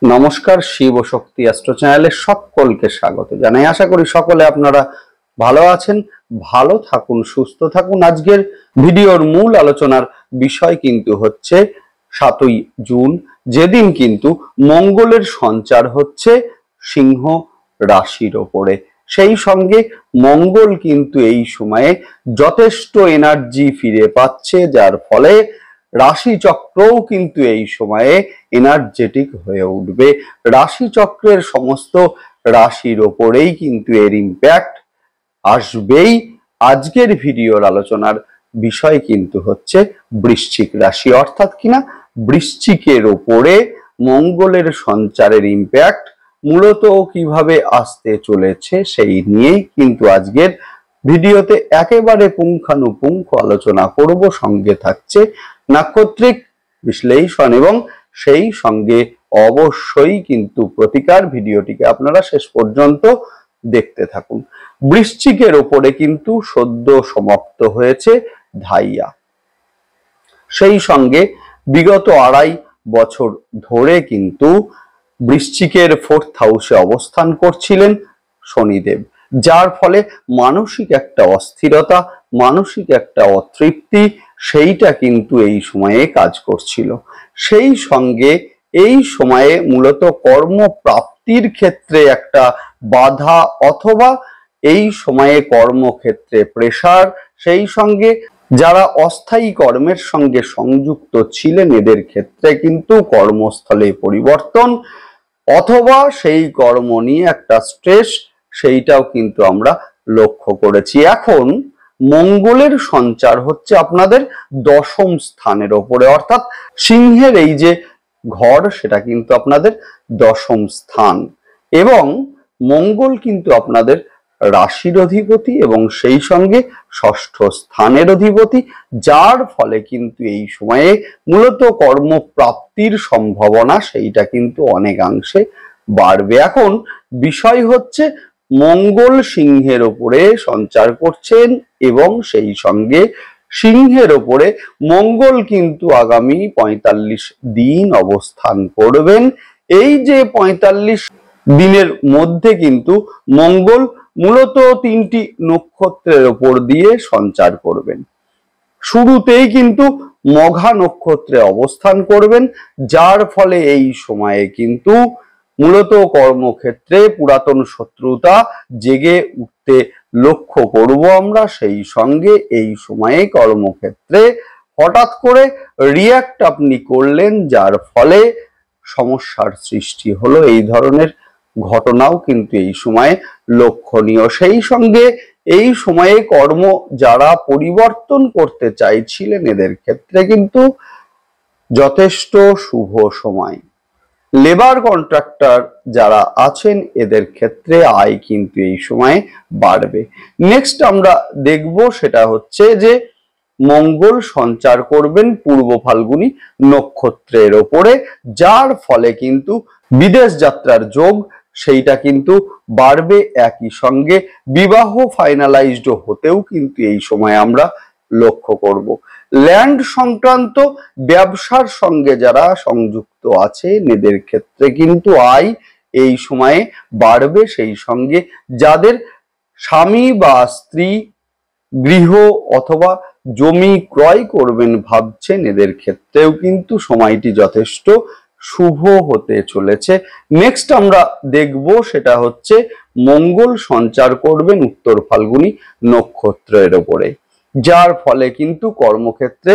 নমস্কার, শিব ও শক্তি অ্যাস্ট্রো চ্যানেলে সকলকে স্বাগত জানাই। আশা করি সকলে আপনারা ভালো আছেন, ভালো থাকুন, সুস্থ থাকুন। আজকের ভিডিওর মূল আলোচনার বিষয় কিন্তু হচ্ছে 7ই জুন, যেদিন কিন্তু মঙ্গলের সঞ্চার হচ্ছে সিংহ রাশির ওপরে। সেই সঙ্গে মঙ্গল কিন্তু এই সময়ে যথেষ্ট এনার্জি ফিরে পাচ্ছে, যার ফলে রাশিচক্রও কিন্তু এই সময়ে এনার্জেটিক হয়ে উঠবে। রাশিচক্রের সমস্ত রাশির ওপরেই কিন্তু এর ইম্প্যাক্ট আসবেই। আজকের ভিডিওর আলোচনার বিষয় কিন্তু হচ্ছে বৃশ্চিক রাশি, অর্থাৎ কিনা বৃশ্চিকের ওপরে মঙ্গলের সঞ্চারের ইম্প্যাক্ট মূলত কিভাবে আসতে চলেছে সেই নিয়েই কিন্তু আজকের ভিডিওতে একেবারে পুঙ্খানুপুঙ্খ আলোচনা করব। সঙ্গে থাকছে নাক্ষত্রিক বিশ্লেষণ এবং সেই সঙ্গে অবশ্যই কিন্তু প্রতিকার। ভিডিওটিকে আপনারা শেষ পর্যন্ত দেখতে থাকুন। বৃশ্চিকের ওপরে কিন্তু সদ্য সমাপ্ত হয়েছে ধাইয়া, সেই সঙ্গে বিগত 2.5 বছর ধরে কিন্তু বৃশ্চিকের 4th হাউসে অবস্থান করছিলেন শনিদেব, যার ফলে মানসিক একটা অস্থিরতা, মানসিক একটা অতৃপ্তি সেইটা কিন্তু এই সময়ে কাজ করছিল। সেই সঙ্গে এই সময়ে মূলত কর্মপ্রাপ্তির ক্ষেত্রে একটা বাধা অথবা এই সময়ে কর্মক্ষেত্রে প্রেসার, সেই সঙ্গে যারা অস্থায়ী কর্মের সঙ্গে সংযুক্ত ছিলেন এদের ক্ষেত্রে কিন্তু কর্মস্থলে পরিবর্তন অথবা সেই কর্ম নিয়ে একটা স্ট্রেস, সেইটাও কিন্তু আমরা লক্ষ্য করেছি। এখন মঙ্গলের সঞ্চার হচ্ছে আপনাদের 10ম স্থানের ওপরে, অর্থাৎ সিংহের এই যে ঘর সেটা কিন্তু আপনাদের 10ম স্থান, এবং মঙ্গল কিন্তু আপনাদের রাশির অধিপতি এবং সেই সঙ্গে 6ষ্ঠ স্থানের অধিপতি, যার ফলে কিন্তু এই সময়ে মূলত কর্মপ্রাপ্তির সম্ভাবনা সেইটা কিন্তু অনেকাংশে বাড়বে। এখন বিষয় হচ্ছে মঙ্গল সিংহের ওপরে সঞ্চার করছেন এবং সেই সঙ্গে সিংহের ওপরে মঙ্গল কিন্তু আগামী 45 দিন অবস্থান করবেন। এই যে 45 দিনের মধ্যে কিন্তু মঙ্গল মূলত 3টি নক্ষত্রের ওপর দিয়ে সঞ্চার করবেন। শুরুতেই কিন্তু মঘা নক্ষত্রে অবস্থান করবেন, যার ফলে এই সময়ে কিন্তু মূলত কর্মক্ষেত্রে পুরাতন শত্রুতা জেগে উঠতে লক্ষ্য করব আমরা। সেই সঙ্গে এই সময়ে কর্মক্ষেত্রে হঠাৎ করে রিয়াক্ট আপনি করলেন, যার ফলে সমস্যার সৃষ্টি হলো, এই ধরনের ঘটনাও কিন্তু এই সময়ে লক্ষণীয়। সেই সঙ্গে এই সময়ে কর্ম যারা পরিবর্তন করতে চাইছিলেন এদের ক্ষেত্রে কিন্তু যথেষ্ট শুভ সময়। লেবার কন্ট্রাক্টর যারা আছেন এদের ক্ষেত্রে আয় কিন্তু এই সময়ে বাড়বে। নেক্সট আমরা দেখব সেটা হচ্ছে যে মঙ্গল সঞ্চার করবেন পূর্ব ফাল্গুনী নক্ষত্রের ওপরে, যার ফলে কিন্তু বিদেশ যাত্রার যোগ সেইটা কিন্তু বাড়বে। একই সঙ্গে বিবাহ ফাইনালাইজড হতেও কিন্তু এই সময় আমরা লক্ষ্য করব। ল্যান্ড সংক্রান্ত ব্যবসার সঙ্গে যারা সংযুক্ত আছে এদের ক্ষেত্রে কিন্তু আয় এই সময়ে বাড়বে। সেই সঙ্গে যাদের স্বামী বা স্ত্রী গৃহ অথবা জমি ক্রয় করবেন ভাবছেন এদের ক্ষেত্রেও কিন্তু সময়টি যথেষ্ট শুভ হতে চলেছে। নেক্সট আমরা দেখব সেটা হচ্ছে মঙ্গল সঞ্চার করবেন উত্তর ফাল্গুনী নক্ষত্রের ওপরে, যার ফলে কিন্তু কর্মক্ষেত্রে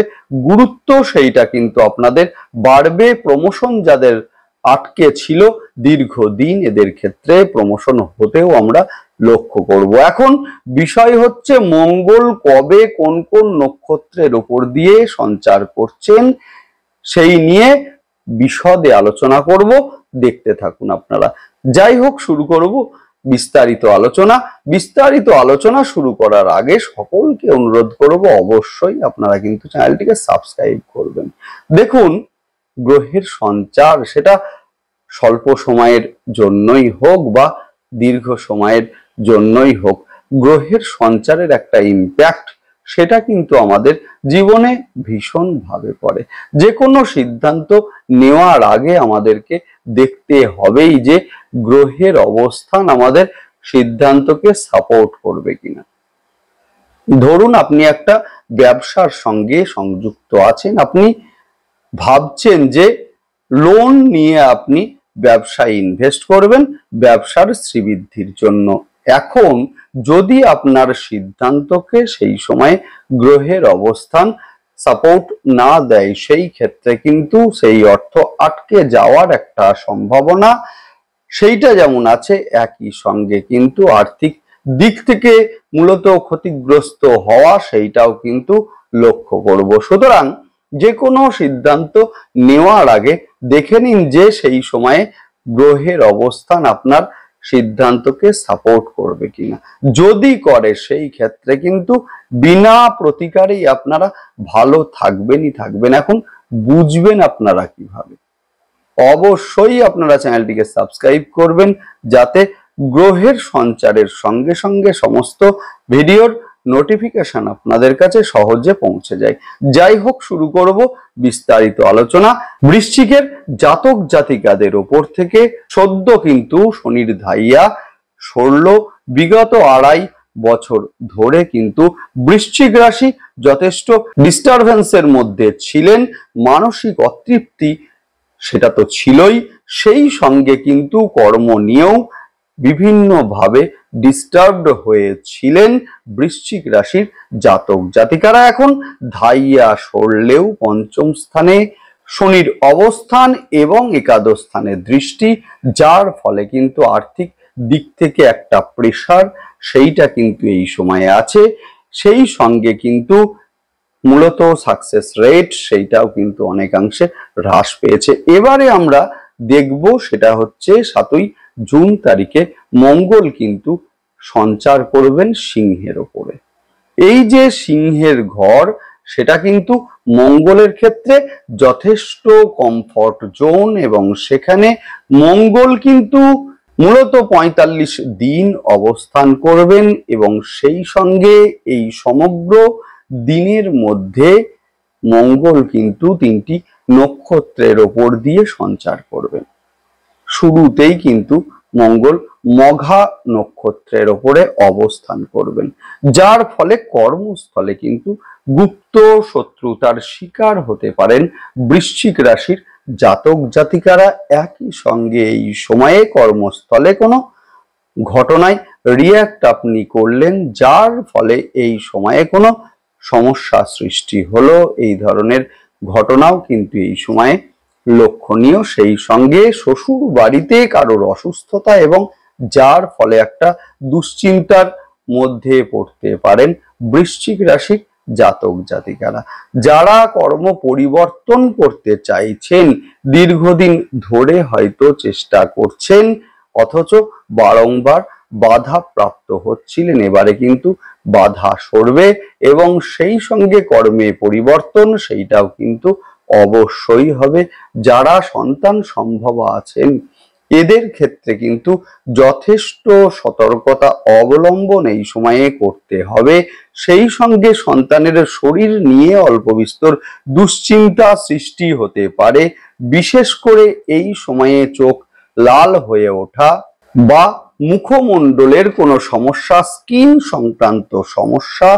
গুরুত্ব সেইটা কিন্তু আপনাদের বাড়বে। প্রমোশন যাদের আটকে ছিল দীর্ঘদিন এদের ক্ষেত্রে প্রমোশন হতেও আমরা লক্ষ্য করব। এখন বিষয় হচ্ছে মঙ্গল কবে কোন কোন নক্ষত্রের ওপর দিয়ে সঞ্চার করছেন সেই নিয়ে বিশদে আলোচনা করব, দেখতে থাকুন আপনারা। যাই হোক, শুরু করব বিস্তারিত আলোচনা। বিস্তারিত আলোচনা শুরু করার আগে সকলকে অনুরোধ করব অবশ্যই আপনারা কিন্তু চ্যানেলটিকে সাবস্ক্রাইব করবেন। দেখুন, গ্রহের সঞ্চার সেটা স্বল্প সময়ের জন্যই হোক বা দীর্ঘ সময়ের জন্যই হোক, গ্রহের সঞ্চারের একটা ইম্প্যাক্ট সেটা কিন্তু আমাদের জীবনে ভীষণভাবে পড়ে। যে কোনো সিদ্ধান্ত নেওয়ার আগে আমাদেরকে দেখতে হবেই যে গ্রহের অবস্থান আমাদের সিদ্ধান্তকে সাপোর্ট করবে কিনা। ধরুন আপনি একটা ব্যবসার সঙ্গে সংযুক্ত আছেন, আপনি ভাবছেন যে লোন নিয়ে আপনি ব্যবসায় ইনভেস্ট করবেন ব্যবসার শ্রীবৃদ্ধির জন্য। এখন যদি আপনার সিদ্ধান্তকে সেই সময় গ্রহের অবস্থান সাপোর্ট না দেয়, সেই ক্ষেত্রে কিন্তু সেই অর্থ আটকে যাওয়ার একটা সম্ভাবনা সেইটা যেমন আছে, একই সঙ্গে কিন্তু আর্থিক দিক থেকে মূলত ক্ষতিগ্রস্ত হওয়া সেইটাও কিন্তু লক্ষ্য করব। সুতরাং যে কোনো সিদ্ধান্ত নেওয়ার আগে দেখে নিন যে সেই সময়ে গ্রহের অবস্থান আপনার সিদ্ধান্তকে সাপোর্ট করবে কিনা। যদি করে সেই ক্ষেত্রে কিন্তু বিনা প্রতিকারেই আপনারা ভালো থাকবেনই থাকবেন। এখন বুঝবেন আপনারা কিভাবে? অবশ্যই আপনারা চ্যানেলটিকে সাবস্ক্রাইব করবেন যাতে গ্রহের সঞ্চারের সঙ্গে সঙ্গে সমস্ত ভিডিওর নোটিফিকেশন আপনাদের কাছে সহজে পৌঁছে যায়। যাই হোক, শুরু করব বিস্তারিত আলোচনা। বৃশ্চিকের জাতক জাতিকাদের ওপর থেকে সদ্য কিন্তু শনির ধাইয়া সরল। বিগত 2.5 বছর ধরে কিন্তু বৃশ্চিক রাশি যথেষ্ট ডিস্টারবেন্সের মধ্যে ছিলেন। মানসিক অতৃপ্তি সেটা তো ছিলই, সেই সঙ্গে কিন্তু কর্ম নিয়েও বিভিন্নভাবে ডিস্টার্বড হয়েছিলেন বৃশ্চিক রাশির জাতক জাতিকারা। এখন ধাইয়া সরলেও পঞ্চম স্থানে শনির অবস্থান এবং একাদশ স্থানে দৃষ্টি, যার ফলে কিন্তু আর্থিক দিক থেকে একটা প্রেসার সেইটা কিন্তু এই সময়ে আছে। সেই সঙ্গে কিন্তু মূলত সাকসেস রেট সেইটাও কিন্তু অনেকাংশে হ্রাস পেয়েছে। এবারে আমরা দেখব সেটা হচ্ছে 7ই জুন তারিখে মঙ্গল কিন্তু সঞ্চার করবেন সিংহের ওপরে। এই যে সিংহের ঘর সেটা কিন্তু মঙ্গলের ক্ষেত্রে যথেষ্ট কমফর্ট জোন, এবং সেখানে মঙ্গল কিন্তু মূলত 45 দিন অবস্থান করবেন, এবং সেই সঙ্গে এই সমগ্র দিনের মধ্যে মঙ্গল কিন্তু 3টি নক্ষত্রের ওপর দিয়ে সঞ্চার করবেন। শুরুতেই কিন্তু মঙ্গল মঘা নক্ষত্রের ওপরে অবস্থান করবেন, যার ফলে কর্মস্থলে কিন্তু গুপ্ত শত্রুতার শিকার হতে পারেন বৃশ্চিক রাশির জাতক জাতিকারা। একই সঙ্গে এই সময়ে কর্মস্থলে কোনো ঘটনায় রিয়্যাক্ট আপনি করলেন, যার ফলে এই সময়ে কোনো সমস্যা সৃষ্টি হলো, এই ধরনের ঘটনাও কিন্তু এই সময়ে লক্ষণীয়। সেই সঙ্গে শ্বশুর বাড়িতে কারোর অসুস্থতা, এবং যার ফলে একটা দুশ্চিন্তার মধ্যে পড়তে পারেন বৃশ্চিক রাশির জাতক জাতিকারা। যারা কর্ম পরিবর্তন করতে চাইছেন, দীর্ঘদিন ধরে হয়তো চেষ্টা করছেন অথচ বারংবার বাধা প্রাপ্ত হচ্ছিলেন, এবারে কিন্তু বাধা সরবে, এবং সেই সঙ্গে কর্মে পরিবর্তন সেইটাও কিন্তু অবশ্যই হবে। যারা সন্তান সম্ভব আছেন এদের ক্ষেত্রে কিন্তু যথেষ্ট সতর্কতা অবলম্বন এই সময়ে করতে হবে। সেই সঙ্গে সন্তানের শরীর নিয়ে অল্প বিস্তর দুশ্চিন্তা সৃষ্টি হতে পারে, বিশেষ করে এই সময়ে চোখ লাল হয়ে ওঠা বা মুখমণ্ডলের কোনো সমস্যা, স্কিন সংক্রান্ত সমস্যা,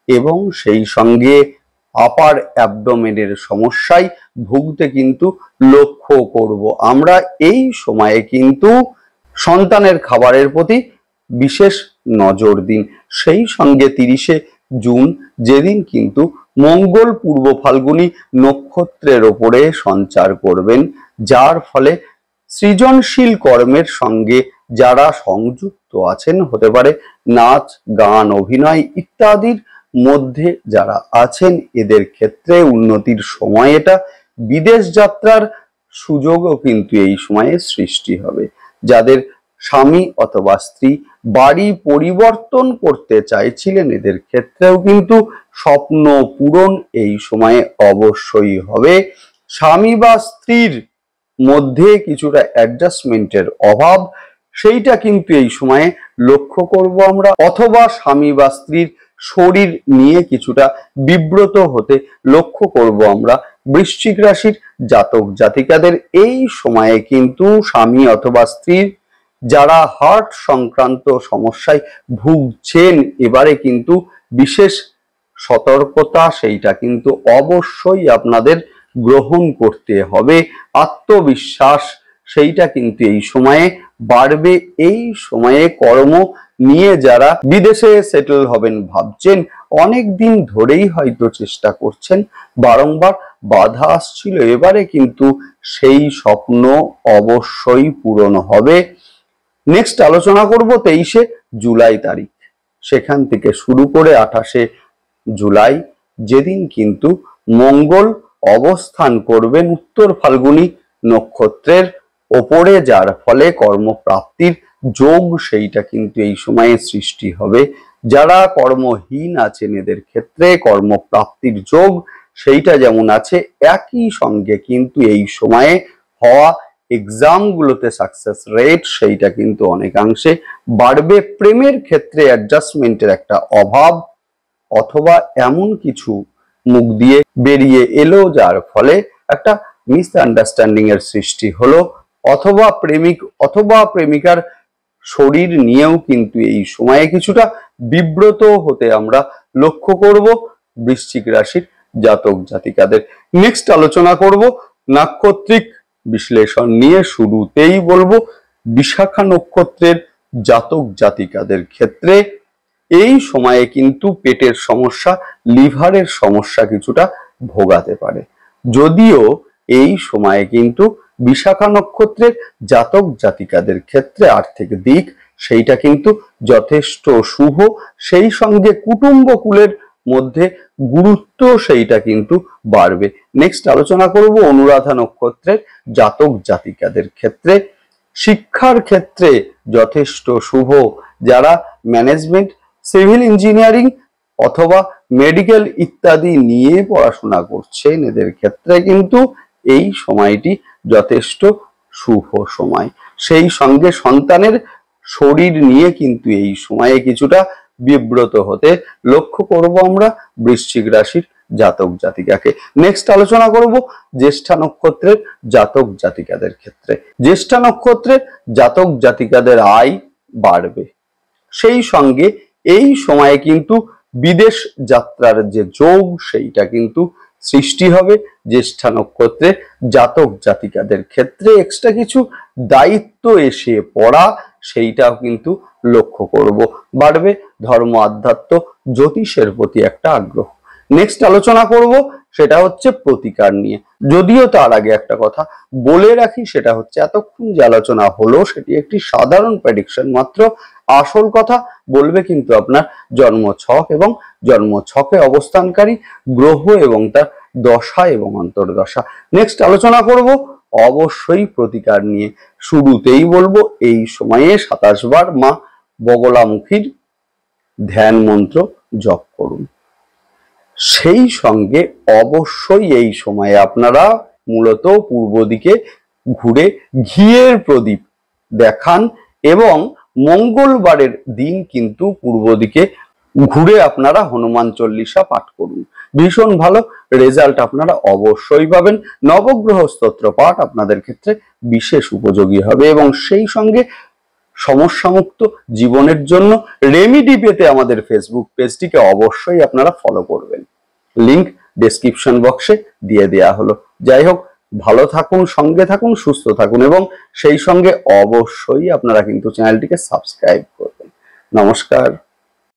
এবং সেই সঙ্গে আপার অ্যাবডোমেনের সমস্যায় ভুগতে কিন্তু লক্ষ্য করব আমরা। এই সময়ে কিন্তু সন্তানের খাবারের প্রতি বিশেষ নজর দিন। সেই সঙ্গে 30শে জুন যেদিন কিন্তু মঙ্গল পূর্ব ফাল্গুনী নক্ষত্রের ওপরে সঞ্চার করবেন, যার ফলে সৃজনশীল কর্মের সঙ্গে যারা সংযুক্ত আছেন, হতে পারে নাচ গান অভিনয় ইত্যাদির মধ্যে যারা আছেন, এদের ক্ষেত্রে উন্নতির সময় এটা। বিদেশ যাত্রার সুযোগও কিন্তু এই সময়ে সৃষ্টি হবে। যাদের স্বামী অথবা স্ত্রী বাড়ি পরিবর্তন করতে চাইছিলেন, এদের ক্ষেত্রেও কিন্তু স্বপ্ন পূরণ এই সময়ে অবশ্যই হবে। স্বামী বা স্ত্রীর মধ্যে কিছুটা অ্যাডজাস্টমেন্টের অভাব সেইটা কিন্তু এই সময়ে লক্ষ্য করব আমরা, অথবা স্বামী বা স্ত্রীর শরীর নিয়ে কিছুটা বিব্রত হতে লক্ষ্য করব আমরা বৃশ্চিক রাশির জাতক জাতিকাদের। এই সময়ে কিন্তু স্বামী অথবা স্ত্রীর যারা হার্ট সংক্রান্ত সমস্যায় ভুগছেন, এবারে কিন্তু বিশেষ সতর্কতা সেইটা কিন্তু অবশ্যই আপনাদের গ্রহণ করতে হবে। আত্মবিশ্বাস সেইটা কিন্তু এই সময়ে বাড়বে। এই সময়ে কর্ম নিয়ে যারা বিদেশে সেটেল হবেন ভাবছেন, অনেক দিন ধরেই হয়তো চেষ্টা করছেন, বারংবার বাধা আসছিল, এবারে কিন্তু সেই স্বপ্ন অবশ্যই পূরণ হবে। নেক্সট আলোচনা করব 23শে জুলাই তারিখ, সেখান থেকে শুরু করে 28শে জুলাই, যেদিন কিন্তু মঙ্গল অবস্থান করবেন উত্তর ফাল্গুনী নক্ষত্রের ওপরে, যার ফলে কর্মপ্রাপ্তির যোগ সেইটা কিন্তু এই সময়ে সৃষ্টি হবে। যারা কর্মহীন আছেন এদের ক্ষেত্রে কর্মপ্রাপ্তির যোগ সেইটা যেমন আছে, একই সঙ্গে কিন্তু এই সময়ে হওয়া এক্সামগুলোতে সাকসেস রেট সেইটা কিন্তু অনেকাংশে বাড়বে। প্রেমের ক্ষেত্রে অ্যাডজাস্টমেন্টের একটা অভাব অথবা এমন কিছু মুখ দিয়ে বেরিয়ে এলো যার ফলে একটা মিসআন্ডারস্ট্যান্ডিং এর সৃষ্টি হলো, অথবা প্রেমিক অথবা প্রেমিকার শরীর নিয়েও কিন্তু এই সময়ে কিছুটা বিব্রত হতে আমরা লক্ষ্য করব বৃশ্চিক রাশির জাতক জাতিকাদের। নেক্সট আলোচনা করব নাক্ষত্রিক বিশ্লেষণ নিয়ে। শুরুতেই বলবো বিশাখা নক্ষত্রের জাতক জাতিকাদের ক্ষেত্রে এই সময়ে কিন্তু পেটের সমস্যা, লিভারের সমস্যা কিছুটা ভোগাতে পারে। যদিও এই সময়ে কিন্তু বিশাখা নক্ষত্রের জাতক জাতিকাদের ক্ষেত্রে আর্থিক দিক সেইটা কিন্তু যথেষ্ট শুভ, সেই সঙ্গে কুটুম্বকুলের মধ্যে গুরুত্ব সেইটা কিন্তু বাড়বে। নেক্সট আলোচনা করব অনুরাধা নক্ষত্রের জাতক জাতিকাদের ক্ষেত্রে। শিক্ষার ক্ষেত্রে যথেষ্ট শুভ, যারা ম্যানেজমেন্ট, সিভিল ইঞ্জিনিয়ারিং অথবা মেডিকেল ইত্যাদি নিয়ে পড়াশোনা করছেন এদের ক্ষেত্রে কিন্তু এই সময়টি যথেষ্ট শুভ সময়। সেই সঙ্গে সন্তানের শরীর নিয়ে কিন্তু এই সময়ে কিছুটা বিব্রত হতে লক্ষ্য করব আমরা বৃশ্চিক রাশির জাতক জাতিকাকে। নেক্সট আলোচনা করব জ্যেষ্ঠা নক্ষত্রের জাতক জাতিকাদের ক্ষেত্রে। জ্যেষ্ঠা নক্ষত্রের জাতক জাতিকাদের আয় বাড়বে, সেই সঙ্গে এই সময়ে কিন্তু বিদেশ যাত্রার যে যোগ সেইটা কিন্তু সৃষ্টি হবে। জ্যেষ্ঠা নক্ষত্রে জাতক জাতিকাদের ক্ষেত্রে এক্সট্রা কিছু দায়িত্ব এসে পড়া সেইটাও কিন্তু লক্ষ্য করব। বাড়বে ধর্ম, আধ্যাত্ম, জ্যোতিষের প্রতি একটা আগ্রহ। নেক্সট আলোচনা করব সেটা হচ্ছে প্রতিকার নিয়ে। যদিও তার আগে একটা কথা বলে রাখি, সেটা হচ্ছে এতক্ষণ যে আলোচনা হলো সেটি একটি সাধারণ প্রেডিকশন মাত্র। আসল কথা বলবে কিন্তু আপনার জন্মছক এবং জন্মছকে অবস্থানকারী গ্রহ এবং তার দশা এবং অন্তর্দশা। নেক্সট আলোচনা করব অবশ্যই প্রতিকার নিয়ে। শুরুতেই বলবো এই সময়ে 27 বার মা বগলামুখীর ধ্যান মন্ত্র জপ করুন। সেই সঙ্গে অবশ্যই এই সময়ে আপনারা মূলত পূর্ব দিকে ঘুরে ঘিয়ের প্রদীপ দেখান এবং মঙ্গলবারের দিন কিন্তু পূর্ব দিকে ঘুরে আপনারা হনুমান চল্লিশা পাঠ করুন। ভীষণ ভালো রেজাল্ট আপনারা অবশ্যই পাবেন। নবগ্রহ স্তোত্র পাঠ আপনাদের ক্ষেত্রে বিশেষ উপযোগী হবে এবং সেই সঙ্গে সমস্যামুক্ত জীবনের জন্য রেমিডি পেতে আমাদের ফেসবুক পেজটিকে অবশ্যই আপনারা ফলো করবেন। লিংক ডেসক্রিপশন বক্সে দিয়ে দেয়া হলো। যাই হোক, ভালো থাকুন, সঙ্গে থাকুন, সুস্থ থাকুন এবং সেই সঙ্গে অবশ্যই আপনারা কিন্তু চ্যানেলটিকে সাবস্ক্রাইব করবেন। নমস্কার।